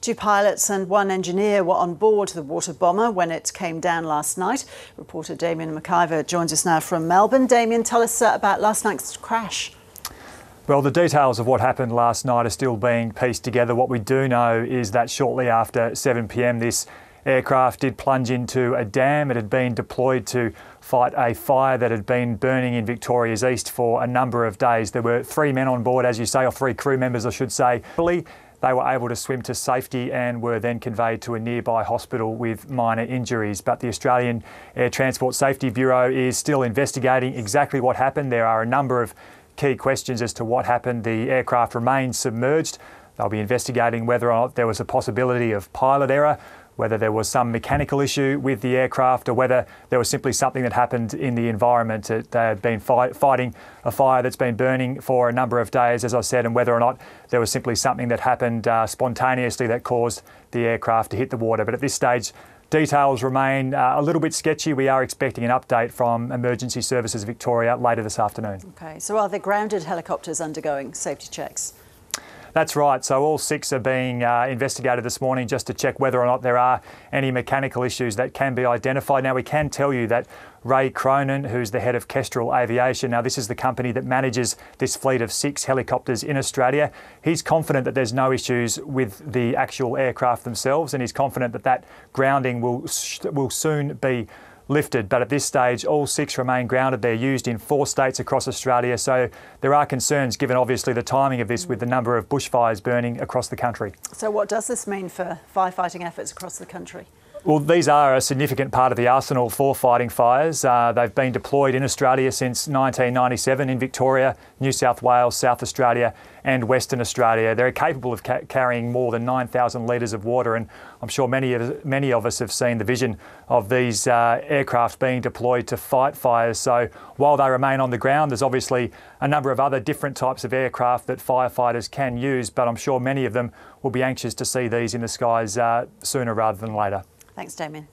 2 pilots and 1 engineer were on board the water bomber when it came down last night. Reporter Damien McIver joins us now from Melbourne. Damien, tell us about last night's crash. Well, the details of what happened last night are still being pieced together. What we do know is that shortly after 7 p.m, this aircraft did plunge into a dam. It had been deployed to fight a fire that had been burning in Victoria's east for a number of days. There were 3 men on board, as you say, or 3 crew members, I should say. They were able to swim to safety and were then conveyed to a nearby hospital with minor injuries. But the Australian Air Transport Safety Bureau is still investigating exactly what happened. There are a number of key questions as to what happened. The aircraft remains submerged. They'll be investigating whether or not there was a possibility of pilot error, whether there was some mechanical issue with the aircraft, or whether there was simply something that happened in the environment. They had been fighting a fire that's been burning for a number of days, as I said, and whether or not there was simply something that happened spontaneously that caused the aircraft to hit the water. But at this stage, details remain a little bit sketchy. We are expecting an update from Emergency Services Victoria later this afternoon. OK, so are the grounded helicopters undergoing safety checks? That's right. So all 6 are being investigated this morning just to check whether or not there are any mechanical issues that can be identified. Now, we can tell you that Ray Cronin, who's the head of Kestrel Aviation, now this is the company that manages this fleet of 6 helicopters in Australia, he's confident that there's no issues with the actual aircraft themselves, and he's confident that that grounding will soon be lifted. But at this stage, all 6 remain grounded. They're used in 4 states across Australia. So there are concerns, given obviously the timing of this with the number of bushfires burning across the country. So what does this mean for firefighting efforts across the country? Well, these are a significant part of the arsenal for fighting fires. They've been deployed in Australia since 1997 in Victoria, New South Wales, South Australia and Western Australia. They're capable of carrying more than 9,000 litres of water, and I'm sure many of us have seen the vision of these aircraft being deployed to fight fires. So while they remain on the ground, there's obviously a number of other different types of aircraft that firefighters can use, but I'm sure many of them will be anxious to see these in the skies sooner rather than later. Thanks, Damien.